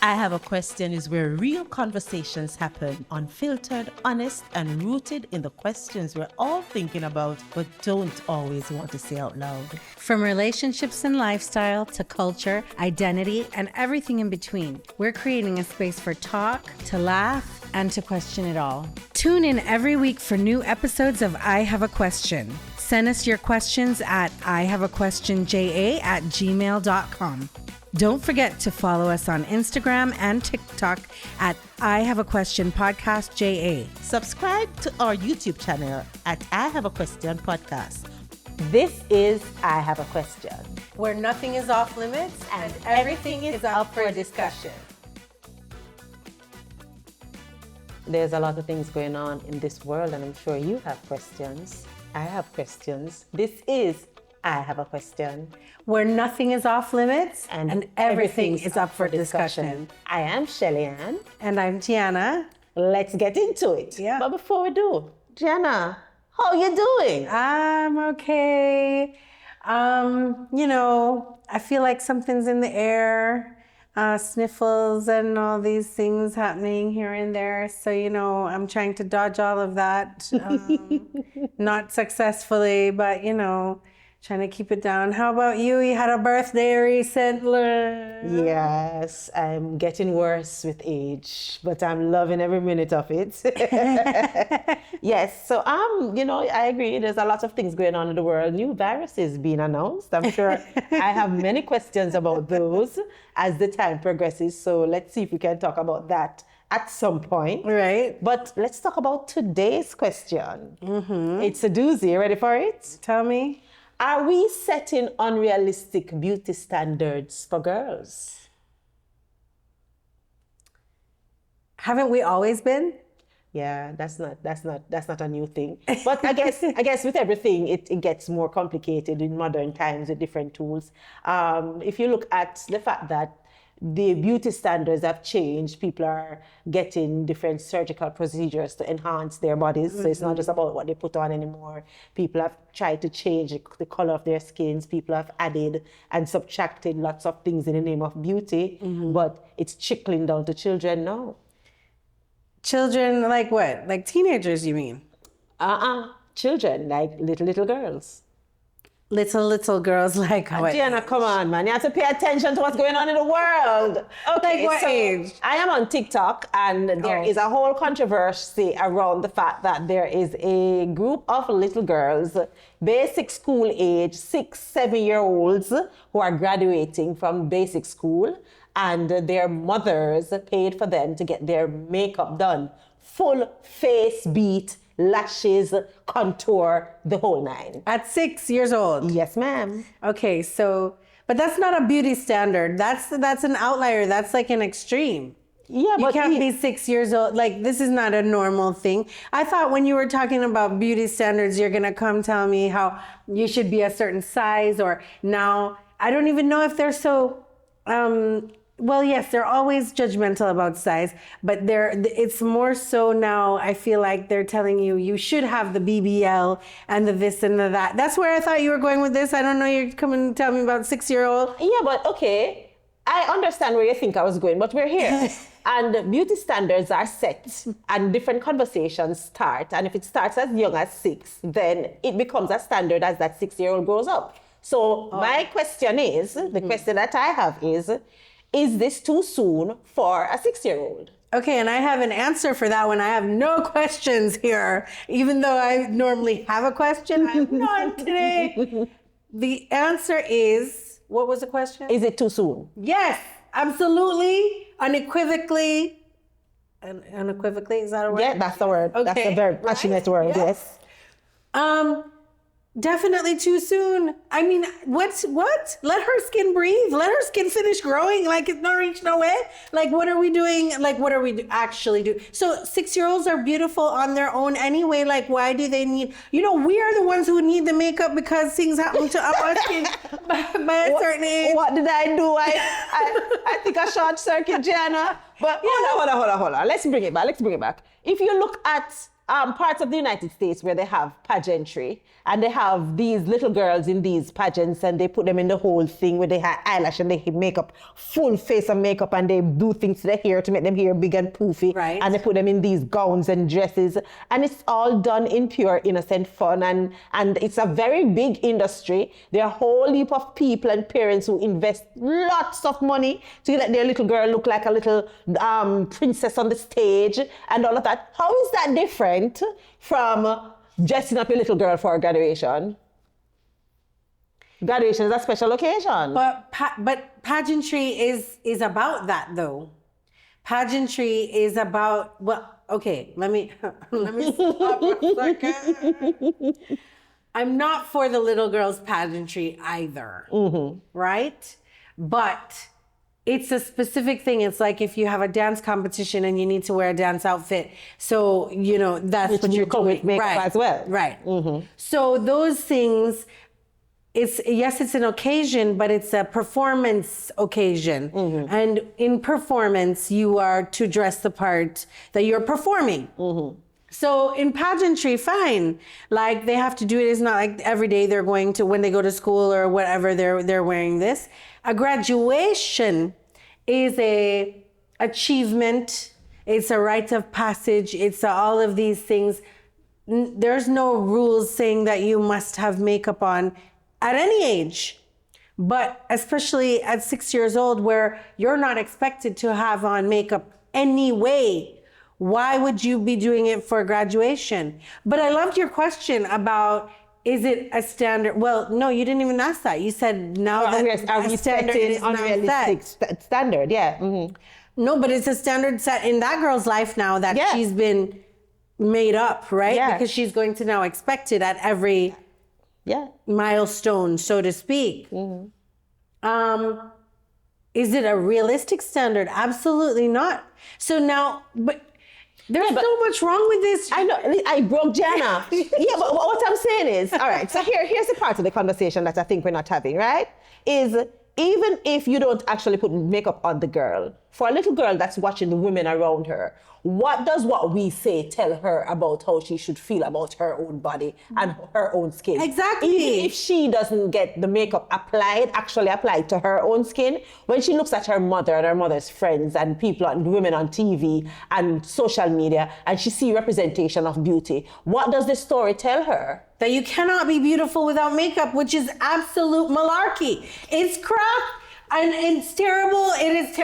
I Have a Question is where real conversations happen, unfiltered, honest, and rooted in the questions we're all thinking about but don't always want to say out loud. From relationships and lifestyle to culture, identity, and everything in between, we're creating a space for talk, to laugh, and to question it all. Tune in every week for new episodes of I Have a Question. Send us your questions at ihaveaquestionja@gmail.com. Don't forget to follow us on Instagram and TikTok at I Have a Question Podcast JA. Subscribe to our YouTube channel at I Have a Question Podcast. This is I Have a Question, where nothing is off limits and everything is up for discussion. There's a lot of things going on in this world, and I'm sure you have questions. I have questions. This is I Have a Question, where nothing is off limits and everything is up for discussion. I am Shelly-Ann. And I'm Gianna. Let's get into it. Yeah. But before we do, Gianna, how are you doing? I'm okay. I feel like something's in the air, sniffles and all these things happening here and there. So, I'm trying to dodge all of that. Not successfully, but, trying to keep it down. How about you? You had a birthday recently. Yes, I'm getting worse with age, but I'm loving every minute of it. Yes, so I agree. There's a lot of things going on in the world. New viruses being announced. I'm sure I have many questions about those as the time progresses. So let's see if we can talk about that at some point. Right. But let's talk about today's question. Mm-hmm. It's a doozy. Ready for it? Tell me. Are we setting unrealistic beauty standards for girls? Haven't we always been? Yeah, that's not a new thing. But I guess with everything, it gets more complicated in modern times with different tools. If you look at the fact that the beauty standards have changed, people are getting different surgical procedures to enhance their bodies. Mm-hmm. So it's not just about what they put on anymore. People have tried to change the color of their skins. People have added and subtracted lots of things in the name of beauty. Mm-hmm. But it's trickling down to children now. Children like what? Like teenagers, you mean? Children, like little girls. Little girls like what? Gianna, come on, man. You have to pay attention to what's going on in the world. Okay, like what age? I am on TikTok, and there is a whole controversy around the fact that there is a group of little girls, basic school age, 6-7-year-olds, who are graduating from basic school, and their mothers paid for them to get their makeup done. Full face beat, lashes, contour, the whole nine. At 6 years old? Yes, ma'am. Okay, but that's not a beauty standard. That's an outlier. That's like an extreme. Yeah, you can't be 6 years old. Like, this is not a normal thing. I thought when you were talking about beauty standards, you're going to come tell me how you should be a certain size, or now, I don't even know if they're so... Well, yes, they're always judgmental about size, but it's more so now. I feel like they're telling you should have the BBL and the this and the that. That's where I thought you were going with this. I don't know. You're coming to tell me about 6-year-old. Yeah, but okay. I understand where you think I was going, but we're here. And beauty standards are set and different conversations start. And if it starts as young as 6, then it becomes a standard as that 6-year-old grows up. So my question is, the question that I have is this too soon for a 6-year-old? Okay, and I have an answer for that one. I have no questions here. Even though I normally have a question, I have none today. The answer is, what was the question? Is it too soon? Yes, absolutely, unequivocally. Unequivocally, is that a word? Yeah, that's the word. Okay. That's a very passionate word, yes. Definitely too soon. I mean, what? Let her skin breathe. Let her skin finish growing. Like, it's not reached nowhere. Like, what are we doing? Like, what are we actually doing? So 6-year-olds are beautiful on their own anyway. Like, why do they need, we are the ones who need the makeup because things happen to our skin by a certain age. What did I do? I think I short circuit, Gianna. But hold on. Let's bring it back. If you look at parts of the United States where they have pageantry and they have these little girls in these pageants and they put them in the whole thing where they have eyelash and they have makeup, full face of makeup, and they do things to their hair to make them hair big and poofy. Right. And they put them in these gowns and dresses. And it's all done in pure innocent fun. And it's a very big industry. There are a whole heap of people and parents who invest lots of money to let their little girl look like a little princess on the stage and all of that. How is that different from dressing up your little girl for a graduation? Graduation is a special occasion. But pageantry is about that, though. Pageantry is about, well, okay, let me stop for a second. I'm not for the little girls pageantry either, right? But it's a specific thing. It's like if you have a dance competition and you need to wear a dance outfit. So, you know, that's what you're doing. With makeup as well. Right. So those things, it's an occasion, but it's a performance occasion. And in performance, you are to dress the part that you're performing. So in pageantry, fine. Like they have to do it. It's not like every day they're going to, when they go to school or whatever, they're wearing this. A graduation is a achievement. It's a rite of passage. It's all of these things. There's no rules saying that you must have makeup on at any age, but especially at 6 years old where you're not expected to have on makeup anyway. Why would you be doing it for graduation? But I loved your question about, is it a standard? Well, no, you didn't even ask that. You said now that are we setting unrealistic standard? Yeah. No, but it's a standard set in that girl's life now that she's been made up, right? Yeah. Because she's going to now expect it at every milestone, so to speak. Is it a realistic standard? Absolutely not. So now, but there's so much wrong with this. I know. I broke Jana. But what I'm saying is, all right, so here's the part of the conversation that I think we're not having, right? Is even if you don't actually put makeup on the girl, for a little girl that's watching the women around her, what does what we say tell her about how she should feel about her own body and her own skin? Exactly. Even if she doesn't get the makeup actually applied to her own skin, when she looks at her mother and her mother's friends and people and women on TV and social media, and she sees representation of beauty, what does the story tell her? That you cannot be beautiful without makeup, which is absolute malarkey. It's crap. And it's terrible. It is.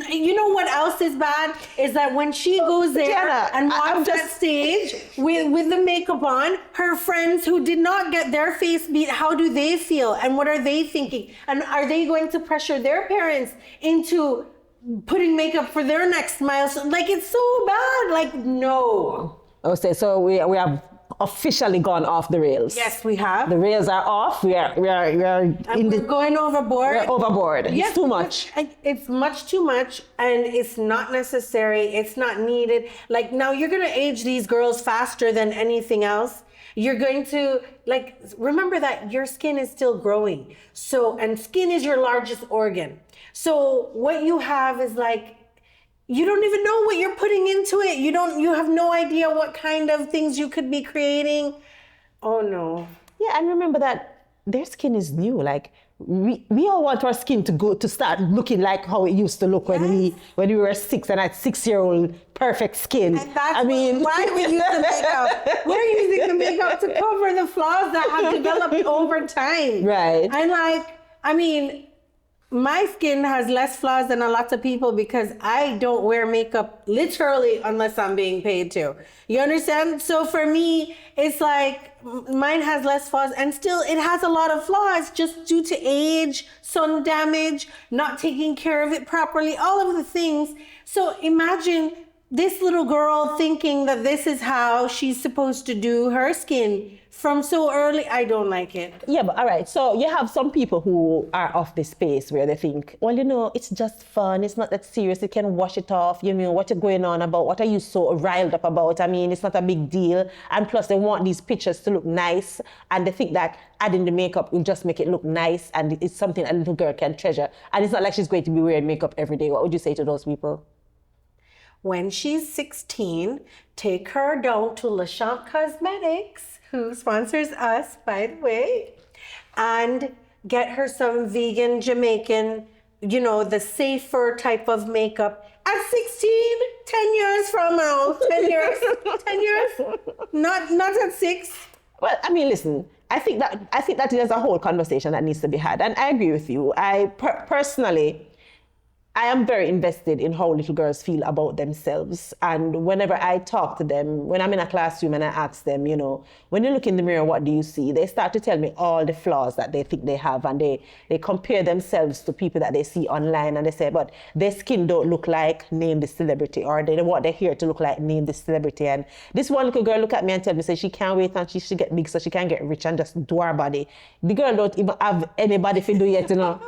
You know what else is bad? Is that when she goes there Jenna, and walks that stage with the makeup on, her friends who did not get their face beat, how do they feel? And what are they thinking? And are they going to pressure their parents into putting makeup for their next milestone? Like, it's so bad. Like, no. Okay, so we have officially gone off the rails. Yes, we have. The rails are off. We're going overboard. We're overboard. Yes, it's too much. It's much too much, and it's not necessary. It's not needed. Like, now you're going to age these girls faster than anything else. You're going to, like, remember that your skin is still growing. So, and skin is your largest organ. So what you have is like, you don't even know what you're putting into it. You have no idea what kind of things you could be creating. Oh no. Yeah, and remember that their skin is new. Like we all want our skin to start looking like how it used to look when we were 6 and had 6-year-old perfect skin. And why we use the makeup. We're using the makeup to cover the flaws that have developed over time. Right. And my skin has less flaws than a lot of people because I don't wear makeup literally unless I'm being paid to. You understand? So for me, it's like mine has less flaws and still it has a lot of flaws just due to age, sun damage, not taking care of it properly, all of the things. So imagine this little girl thinking that this is how she's supposed to do her skin from so early. I don't like it. Yeah, but all right. So you have some people who are off the space where they think, well, it's just fun. It's not that serious. You can wash it off. What you're going on about? What are you so riled up about? I mean, it's not a big deal. And plus, they want these pictures to look nice. And they think that adding the makeup will just make it look nice. And it's something a little girl can treasure. And it's not like she's going to be wearing makeup every day. What would you say to those people? when she's 16, take her down to Le Champ Cosmetics, who sponsors us, by the way, and get her some vegan Jamaican, you know, the safer type of makeup. At 16, 10 years from now, 10 years, 10 years, not at 6. Well, I mean, listen, I think that there's a whole conversation that needs to be had. And I agree with you. Personally, I am very invested in how little girls feel about themselves. And whenever I talk to them, when I'm in a classroom and I ask them, you know, when you look in the mirror, what do you see? They start to tell me all the flaws that they think they have. And they compare themselves to people that they see online. And they say, but their skin don't look like name this celebrity. Or they want their hair to look like name this celebrity. And this one little girl look at me and tell me, say she can't wait until she get big so she can get rich and just do her body. The girl don't even have anybody to do yet, you know.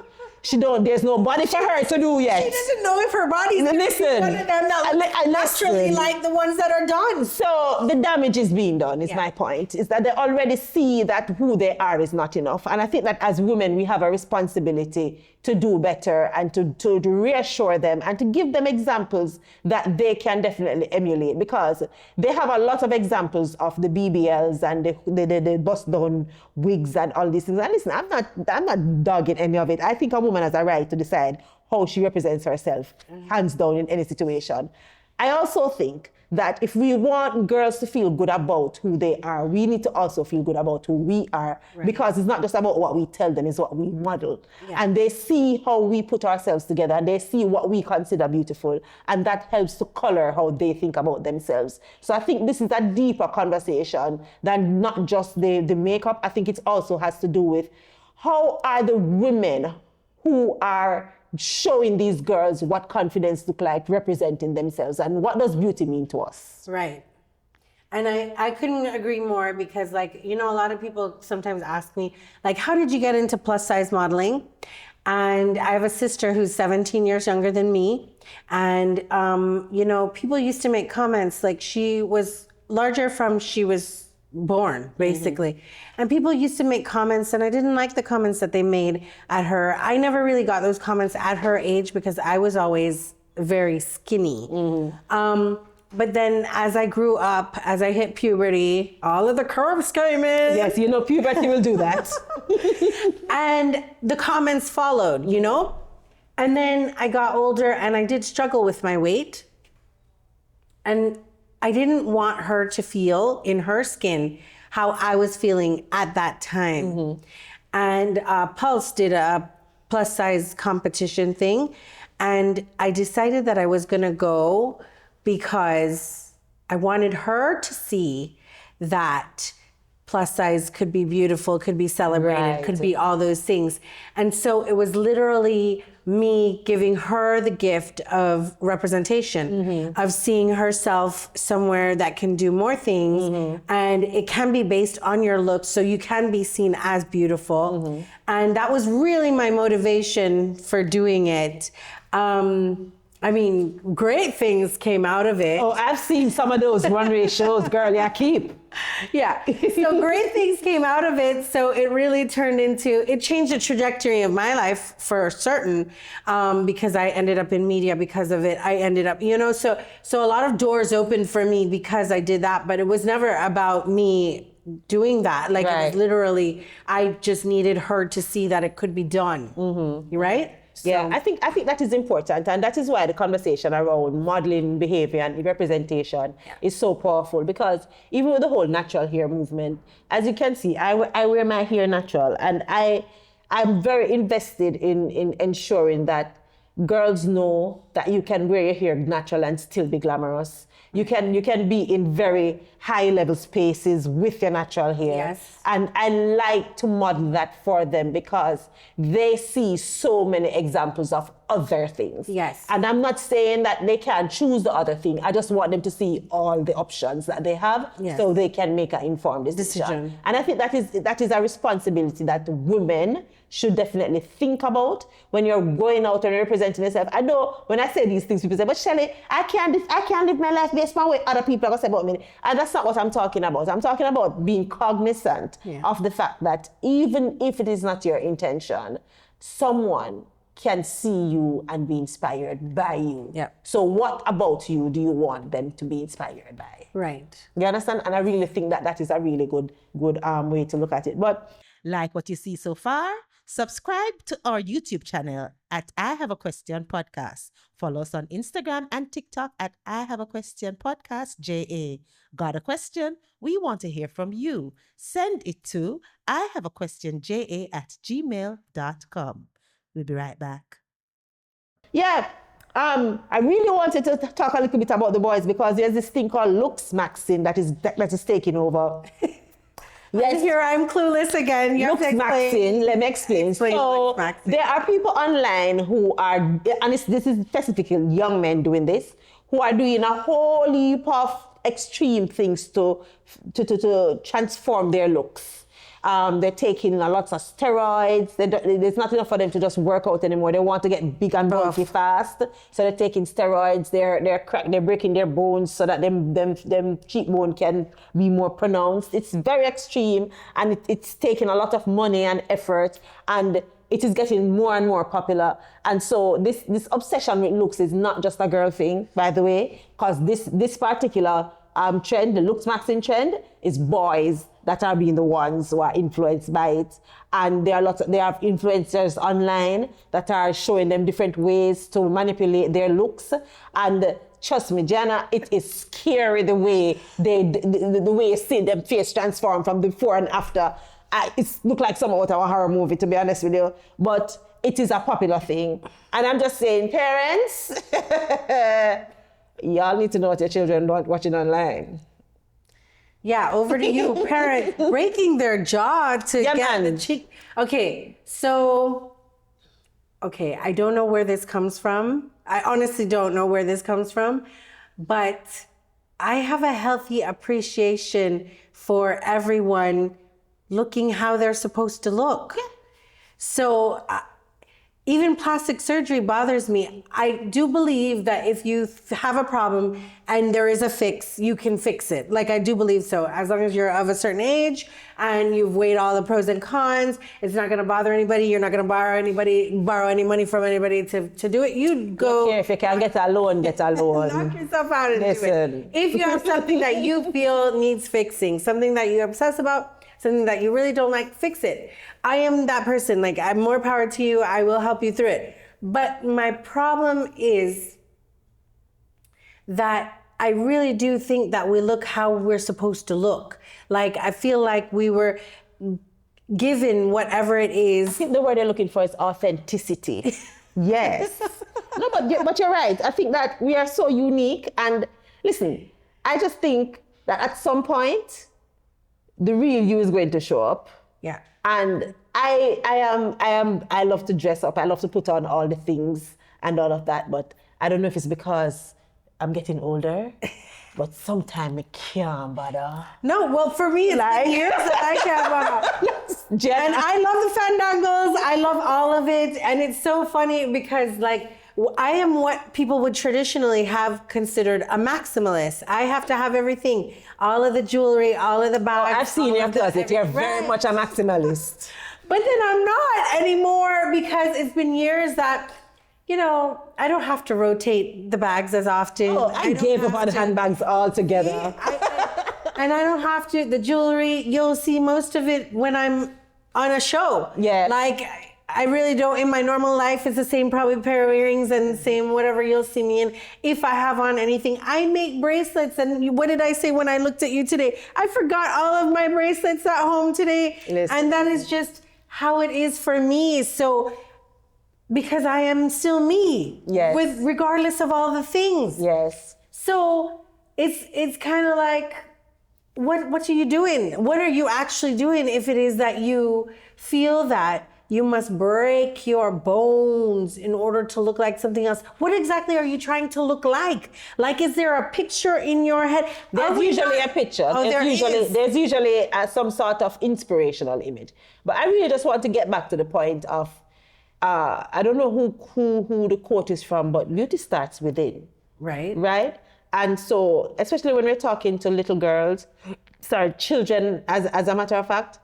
There's no body for her to do yet. She doesn't know if her body's listen, one of them that naturally like the ones that are done. So the damage is being done, is my point. Is that they already see that who they are is not enough. And I think that as women, we have a responsibility to do better and to reassure them and to give them examples that they can definitely emulate, because they have a lot of examples of the BBLs and the bust down wigs and all these things. And listen, I'm not dogging any of it. I think a woman has a right to decide how she represents herself, hands down, in any situation. I also think that if we want girls to feel good about who they are, we need to also feel good about who we are, because it's not just about what we tell them, it's what we model. And they see how we put ourselves together, and they see what we consider beautiful, and that helps to color how they think about themselves. So I think this is a deeper conversation than not just the makeup. I think it also has to do with how are the women who are showing these girls what confidence look like, representing themselves, and what does beauty mean to us. Right. And I couldn't agree more, because, like, you know, a lot of people sometimes ask me, like, how did you get into plus size modeling? And I have a sister who's 17 years younger than me. And, you know, people used to make comments like she was larger from she was born, basically. And people used to make comments, and I didn't like the comments that they made at her. I never really got those comments at her age because I was always very skinny. But then as I grew up, as I hit puberty, all of the curves came in. Yes, you know, puberty will do that. And the comments followed, you know? And then I got older and I did struggle with my weight. And I didn't want her to feel in her skin how I was feeling at that time. And Pulse did a plus size competition thing. And I decided that I was gonna go because I wanted her to see that plus size could be beautiful, could be celebrated, could be all those things. And so it was literally me giving her the gift of representation, of seeing herself somewhere that can do more things. And it can be based on your looks, so you can be seen as beautiful. And that was really my motivation for doing it. I mean, great things came out of it. Oh, I've seen some of those runway shows, girl. Yeah, keep. Yeah. So great things came out of it. So it really it changed the trajectory of my life for certain, because I ended up in media because of it. I ended up, you know, so a lot of doors opened for me because I did that, but it was never about me doing that. Like, it was literally, I just needed her to see that it could be done. Right? So. Yeah, I think that is important, and that is why the conversation around modeling behavior and representation is so powerful, because even with the whole natural hair movement, as you can see, I wear my hair natural, and I'm very invested in ensuring that girls know that you can wear your hair natural and still be glamorous. You can be in very high level spaces with your natural hair. Yes. And I like to model that for them because they see so many examples of other things. Yes. And I'm not saying that they can't choose the other thing. I just want them to see all the options that they have, so they can make an informed decision. And I think that is a responsibility that women should definitely think about when you're going out and representing yourself. I know when I say these things, people say, but Shelly, I can't live my life based on what other people are going to say about me. And that's not what I'm talking about. I'm talking about being cognizant of the fact that even if it is not your intention, someone can see you and be inspired by you. Yeah. So what about you do you want them to be inspired by? Right. You understand? And I really think that is a really good way to look at it. But Like what you see so far? Subscribe to our YouTube channel at I Have a Question Podcast. Follow us on Instagram and TikTok at I Have a Question Podcast JA. Got a question? We want to hear from you. Send it to ihaveaquestionja@gmail.com. We'll be right back. yeah, I really wanted to talk a little bit about the boys because there's this thing called looks maxing that is taking over. Yes. Here I'm clueless again. You have Looks to explain. maxing. Let me explain. Explain So looks maxing. there are people online who are, and this is specifically young men doing this, who are doing a whole heap of extreme things to transform their looks. They're taking lots of steroids. There's not enough for them to just work out anymore. They want to get big and bulky fast, so they're taking steroids. They're breaking their bones so that them cheekbone can be more pronounced. It's very extreme, and it's taking a lot of money and effort, and it is getting more and more popular. And so this obsession with looks is not just a girl thing, by the way, because this particular trend, the looks maxing trend, is boys that are being the ones who are influenced by it. And there are influencers online that are showing them different ways to manipulate their looks. And trust me, Jana, it is scary the way the way you see them face transform from before and after. It looks like some out of a horror movie, to be honest with you. But it is a popular thing. And I'm just saying, parents, y'all need to know what your children are watching online. Yeah, over to you, parent. Breaking their jaw to get the cheek. Okay, I don't know where this comes from. I honestly don't know where this comes from, but I have a healthy appreciation for everyone looking how they're supposed to look. Yeah. So even plastic surgery bothers me. I do believe that if you have a problem and there is a fix, you can fix it. Like, I do believe so. As long as you're of a certain age and you've weighed all the pros and cons, it's not gonna bother anybody. You're not gonna borrow any money from anybody to do it. You go. Okay, if you can get a loan, get a loan. Knock yourself out and do Listen. it. If you have something that you feel needs fixing, something that you obsess about, something that you really don't like, fix it. I am that person. Like, I'm more power to you. I will help you through it. But my problem is that I really do think that we look how we're supposed to look. Like, I feel like we were given whatever it is. I think the word they're looking for is authenticity. Yes. No, but you're right. I think that we are so unique. And listen, I just think that at some point, the real you is going to show up. Yeah. And I love to dress up. I love to put on all the things and all of that. But I don't know if it's because I'm getting older, but sometimes I can't bother. No, well, for me, it's like years that I can't bother. Yes, Jen. And I love the fandangles. I love all of it. And it's so funny because, like, I am what people would traditionally have considered a maximalist. I have to have everything. All of the jewelry, all of the bags. I've seen your closet. You're very much a maximalist. But then I'm not anymore because it's been years that, you know, I don't have to rotate the bags as often. Oh, I gave up on handbags altogether. And I don't have to. The jewelry, you'll see most of it when I'm on a show. Yeah. Like, I really don't, in my normal life, it's the same probably pair of earrings and the same whatever you'll see me in. If I have on anything, I make bracelets. And what did I say when I looked at you today? I forgot all of my bracelets at home today. Listen. And that is just how it is for me. So, because I am still me. Yes. Regardless of all the things. Yes. So, it's kind of like, what are you doing? What are you actually doing if it is that you feel that you must break your bones in order to look like something else? What exactly are you trying to look like? Like, is there a picture in your head? There's usually a picture. Oh, There's usually some sort of inspirational image. But I really just want to get back to the point of, I don't know who the quote is from, but beauty starts within. Right. Right? And so, especially when we're talking to little girls, children, as a matter of fact,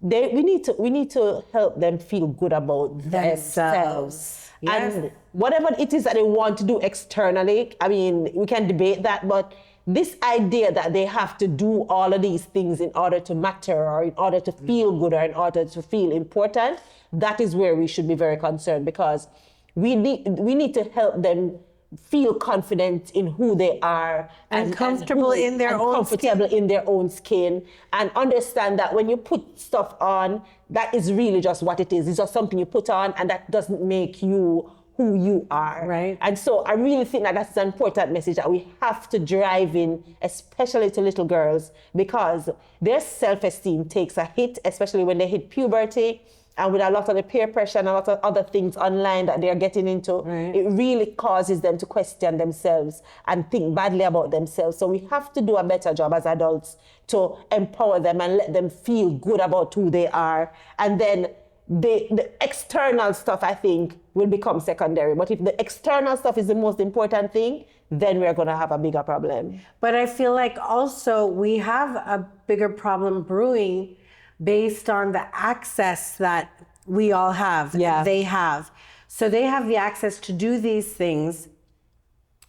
we need to help them feel good about themselves. Yes. And whatever it is that they want to do externally, I mean, we can debate that, but this idea that they have to do all of these things in order to matter or in order to feel good or in order to feel important, that is where we should be very concerned, because we need to help them feel confident in who they are and comfortable in their own skin, and understand that when you put stuff on, that is really just what it is. It's just something you put on, and that doesn't make you who you are. Right. And so I really think that that's an important message that we have to drive in, especially to little girls, because their self-esteem takes a hit, especially when they hit puberty. And with a lot of the peer pressure and a lot of other things online that they're getting into, it really causes them to question themselves and think badly about themselves. So we have to do a better job as adults to empower them and let them feel good about who they are. And then the external stuff, I think, will become secondary. But if the external stuff is the most important thing, then we're going to have a bigger problem. But I feel like also we have a bigger problem brewing based on the access that we all have, they have. So they have the access to do these things.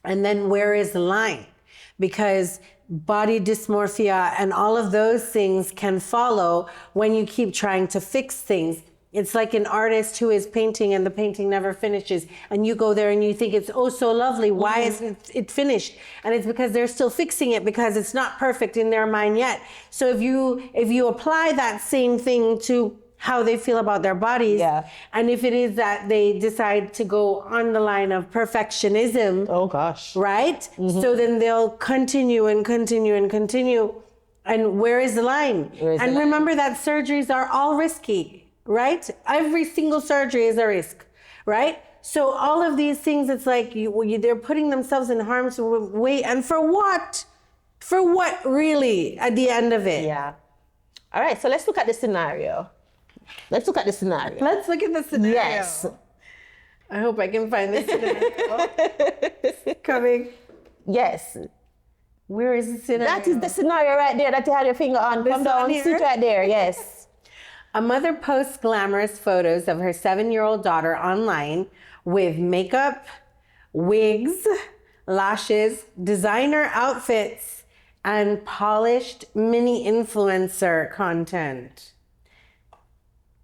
And then where is the line? Because body dysmorphia and all of those things can follow when you keep trying to fix things. It's like an artist who is painting and the painting never finishes, and you go there and you think it's oh so lovely. Why isn't it finished? And it's because they're still fixing it, because it's not perfect in their mind yet. So if you apply that same thing to how they feel about their bodies, and if it is that they decide to go on the line of perfectionism, oh gosh, right? So then they'll continue and continue and continue. And where is the line? And remember that surgeries are all risky. Right? Every single surgery is a risk, right? So all of these things, it's like they're putting themselves in harm's way. And for what? For what, really, at the end of it? Yeah. All right, so let's look at the scenario. Let's look at the scenario. Yes. I hope I can find this scenario. Coming. Yes. Where is the scenario? That is the scenario right there that you had your finger on. Come down, sit right there, yes. A mother posts glamorous photos of her 7-year-old daughter online with makeup, wigs, lashes, designer outfits, and polished mini influencer content.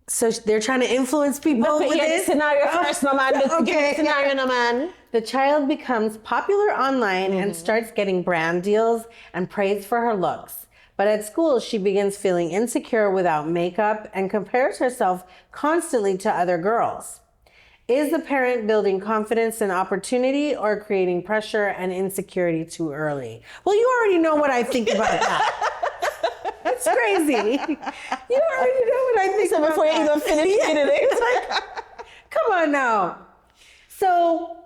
So they're trying to influence people with this? Scenario first, no man. Okay. Scenario, no man. The child becomes popular online and starts getting brand deals and praise for her looks. But at school, she begins feeling insecure without makeup and compares herself constantly to other girls. Is the parent building confidence and opportunity, or creating pressure and insecurity too early? Well, you already know what I think about that. That's crazy. You already know what I think about before you even finish reading it. It's like, come on now. So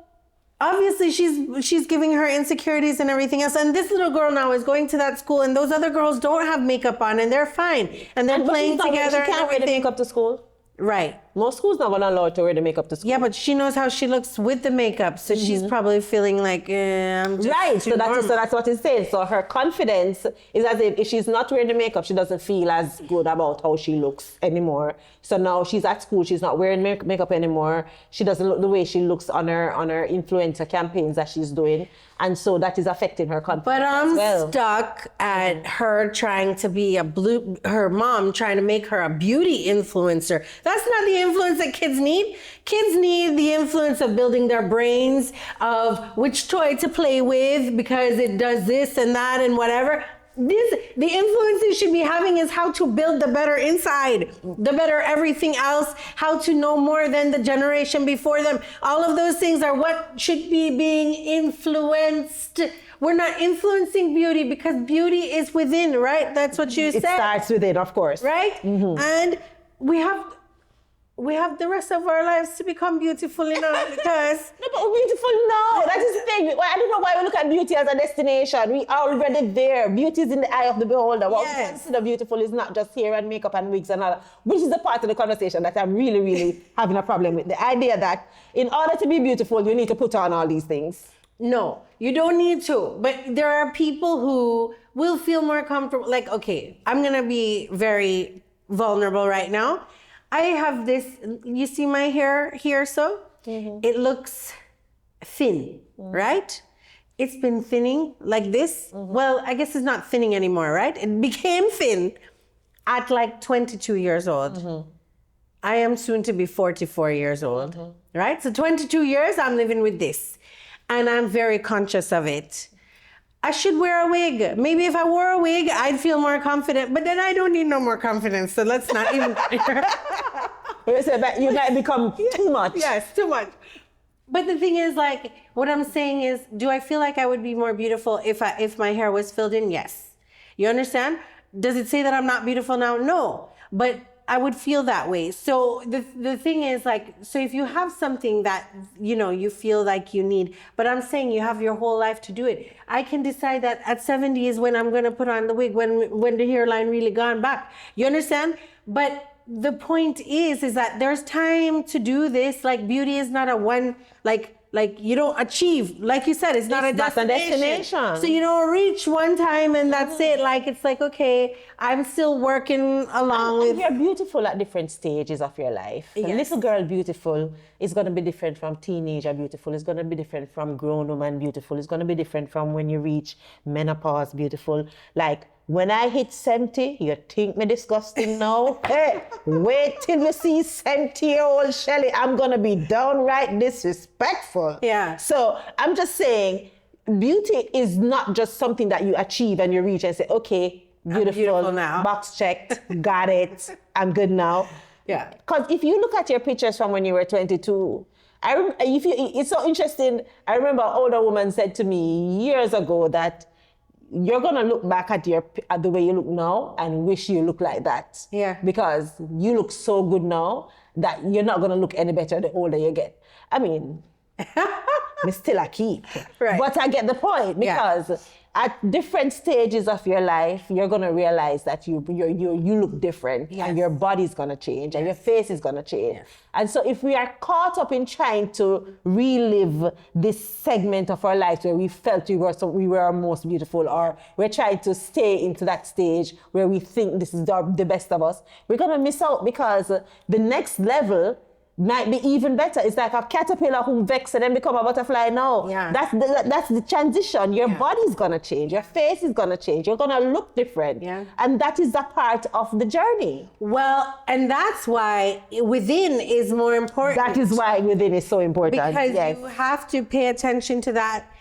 obviously she's giving her insecurities and everything else. And this little girl now is going to that school, and those other girls don't have makeup on and they're fine. And they're playing together. She can't wear the makeup to school. Right. Most schools not going to allow her to wear the makeup to school. Yeah, but she knows how she looks with the makeup. So she's probably feeling like, I'm just right. So that's what it's saying. So her confidence is as if she's not wearing the makeup, she doesn't feel as good about how she looks anymore. So now she's at school, she's not wearing makeup anymore. She doesn't look the way she looks on her influencer campaigns that she's doing. And so that is affecting her confidence. But I'm stuck at her trying to be her mom trying to make her a beauty influencer. That's not the influence that kids need. Kids need the influence of building their brains, of which toy to play with because it does this and that and whatever. The influence they should be having is how to build the better inside, the better everything else, how to know more than the generation before them. All of those things are what should be being influenced. We're not influencing beauty because beauty is within, right? That's what you said. It starts within, of course. Right? Mm-hmm. And we have the rest of our lives to become beautiful, because... No, but we're beautiful now. That is the thing. I don't know why we look at beauty as a destination. We are already there. Beauty is in the eye of the beholder. What we consider beautiful is not just hair and makeup and wigs and all that, which is the part of the conversation that I'm really, really having a problem with. The idea that in order to be beautiful, you need to put on all these things. No, you don't need to. But there are people who will feel more comfortable. Like, okay, I'm going to be very vulnerable right now. I have this, you see my hair here, so? It looks thin, right? It's been thinning like this. Well, I guess it's not thinning anymore, right? It became thin at like 22 years old. I am soon to be 44 years old, right? So 22 years, I'm living with this. And I'm very conscious of it. I should wear a wig. Maybe if I wore a wig, I'd feel more confident, but then I don't need no more confidence. So let's not even. You might become too much. Yes, too much. But the thing is, like, what I'm saying is, do I feel like I would be more beautiful if my hair was filled in? Yes. You understand? Does it say that I'm not beautiful now? No. But I would feel that way. So the thing is, like, so if you have something that, you know, you feel like you need, but I'm saying you have your whole life to do it. I can decide that at 70 is when I'm going to put on the wig, when the hairline really gone back. You understand? But the point is that there's time to do this. Like, beauty is not a one, like you don't achieve, like you said, it's not a destination. So you don't reach one time and that's it. Like, it's like, okay, I'm still working along with. You're beautiful at different stages of your life. Yes. A little girl beautiful is going to be different from teenager beautiful. It's going to be different from grown woman beautiful. It's going to be different from when you reach menopause beautiful. Like, when I hit 70, you think me disgusting now? Hey, wait till you see 70-year-old Shelly. I'm going to be downright disrespectful. Yeah. So I'm just saying, beauty is not just something that you achieve and you reach and say, okay, beautiful now. Box checked, got it, I'm good now. Yeah. Because if you look at your pictures from when you were 22, it's so interesting. I remember an older woman said to me years ago that you're gonna look back at the way you look now and wish you look like that. Yeah. Because you look so good now that you're not gonna look any better the older you get. I mean, I'm still a keep. Right. But I get the point because at different stages of your life, you're gonna realize that you look different and your body's gonna change and your face is gonna change. Yes. And so if we are caught up in trying to relive this segment of our lives where we felt we were our most beautiful, or we're trying to stay into that stage where we think this is the best of us, we're gonna miss out because the next level might be even better. It's like a caterpillar who vexes and then become a butterfly now. Yeah. That's the transition. Your body's gonna change. Your face is gonna change. You're gonna look different. Yeah. And that is a part of the journey. Well, and that's why within is more important. That is why within is so important. Because you have to pay attention to that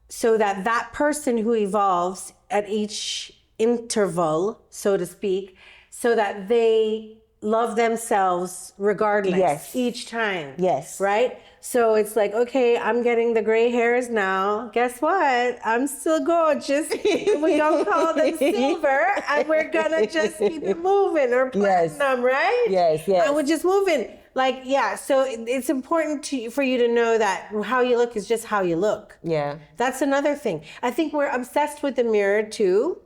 so that that person who evolves at each interval, so to speak, so that they love themselves regardless each time. Yes. Right? So it's like, okay, I'm getting the gray hairs now. Guess what? I'm still gorgeous. We don't call them silver and we're gonna just keep it moving, or platinum, right? Yes, yes. And we're just moving. Like, so it's important for you to know that how you look is just how you look. Yeah. That's another thing. I think we're obsessed with the mirror too.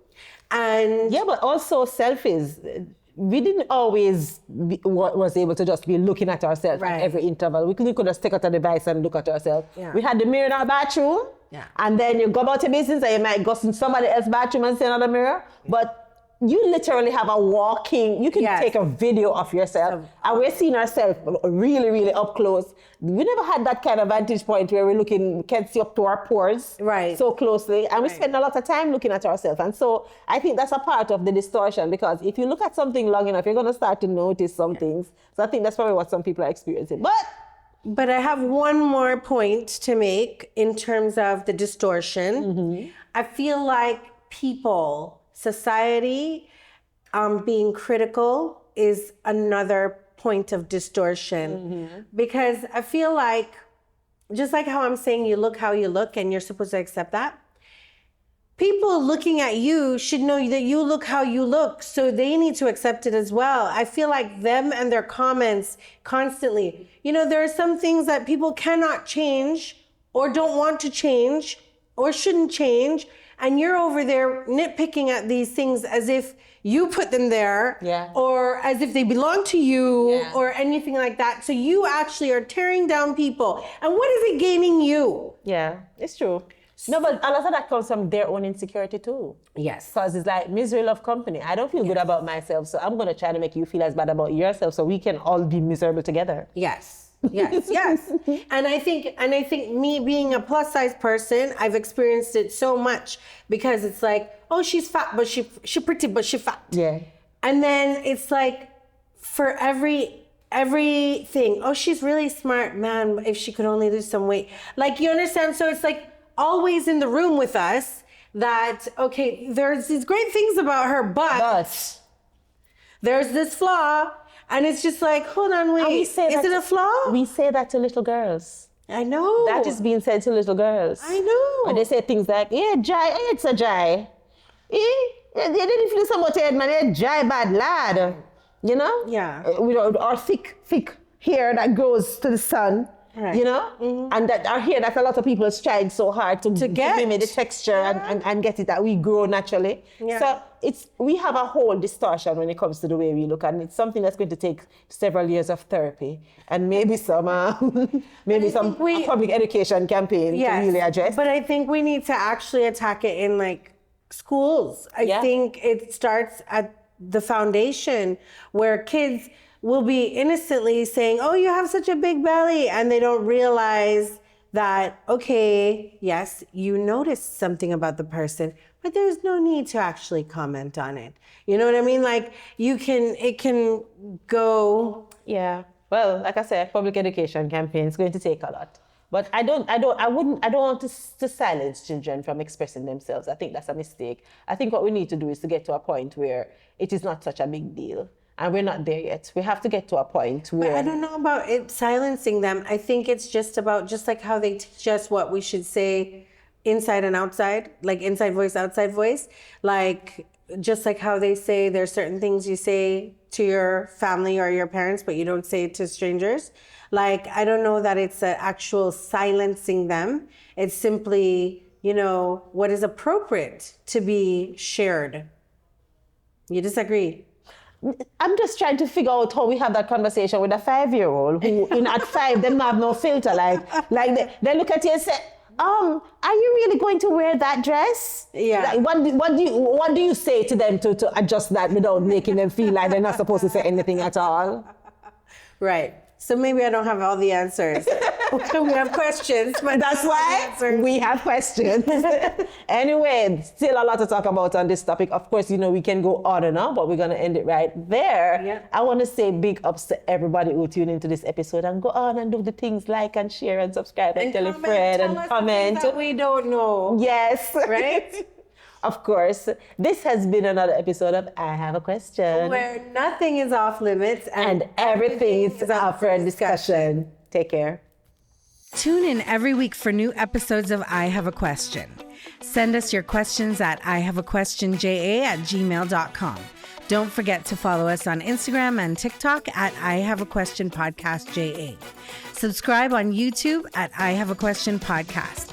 And but also selfies. We didn't always was able to just be looking at ourselves at every interval. We could just take out a device and look at ourselves. Yeah. We had the mirror in our bathroom, and then you go about your business and you might go in somebody else's bathroom and see another mirror. But you literally have you can take a video of yourself, and we're seeing ourselves really, really up close. We never had that kind of vantage point where can see up to our pores so closely, and we spend a lot of time looking at ourselves. And so I think that's a part of the distortion, because if you look at something long enough, you're going to start to notice some things. So I think that's probably what some people are experiencing. But I have one more point to make in terms of the distortion. I feel like society being critical is another point of distortion, because I feel like, just like how I'm saying you look how you look and you're supposed to accept that, people looking at you should know that you look how you look, so they need to accept it as well. I feel like them and their comments constantly, there are some things that people cannot change or don't want to change or shouldn't change, and you're over there nitpicking at these things as if you put them there, or as if they belong to you, or anything like that. So you actually are tearing down people. And what is it gaining you? Yeah, it's true. No, but a lot of that comes from their own insecurity too. Yes. Because it's like misery love company. I don't feel good about myself, so I'm going to try to make you feel as bad about yourself so we can all be miserable together. Yes. Yes. And I think me being a plus size person, I've experienced it so much because it's like, oh, she's fat, but she pretty, but she fat. Yeah. And then it's like for everything, oh, she's really smart, man, if she could only lose some weight. Like, you understand? So it's like always in the room with us that, okay, there's these great things about her, but there's this flaw. And it's just like, hold on, wait, is it a flaw? We say that to little girls. I know. That is being said to little girls. I know. When they say things like, yeah, Jai, it's a Jai. You didn't feel so much head, man, yeah, Jai bad lad. You know? Yeah. Or thick hair that grows to the sun. Right. You know? Mm-hmm. And that our hair that a lot of people tried so hard to get mimic the texture and get it that we grow naturally. Yeah. So we have a whole distortion when it comes to the way we look, and it's something that's going to take several years of therapy and maybe some public education campaign to really address. But I think we need to actually attack it in like schools. I think it starts at the foundation where kids will be innocently saying, oh, you have such a big belly. And they don't realize that, okay, yes, you noticed something about the person, but there's no need to actually comment on it. You know what I mean? Like it can go. Yeah. Well, like I said, public education campaign is going to take a lot. But I don't want to silence children from expressing themselves. I think that's a mistake. I think what we need to do is to get to a point where it is not such a big deal. And we're not there yet. We have to get to a point where... But I don't know about it silencing them. I think it's just about, just like how they teach us what we should say inside and outside, like inside voice, outside voice. Like, just like how they say there's certain things you say to your family or your parents, but you don't say it to strangers. Like, I don't know that it's an actual silencing them. It's simply, what is appropriate to be shared. You disagree? I'm just trying to figure out how we have that conversation with a 5-year-old who, at 5, they have no filter. Like they look at you and say, are you really going to wear that dress? Yeah. Like, what do you say to them to adjust that without making them feel like they're not supposed to say anything at all? Right. So maybe I don't have all the answers. We have questions, but that's why we have questions. Anyway, still a lot to talk about on this topic. Of course, we can go on and on, but we're going to end it right there. Yeah. I want to say big ups to everybody who tuned into this episode, and go on and do the things like and share and subscribe and tell a friend and comment. That we don't know. Yes. Right? Of course. This has been another episode of I Have a Question, where nothing is off limits and everything is up for discussion. Take care. Tune in every week for new episodes of I Have a Question. Send us your questions at ihaveaquestionja@gmail.com. Don't forget to follow us on Instagram and TikTok at I Have a Question Podcast JA. Subscribe on YouTube at I Have a Question Podcast.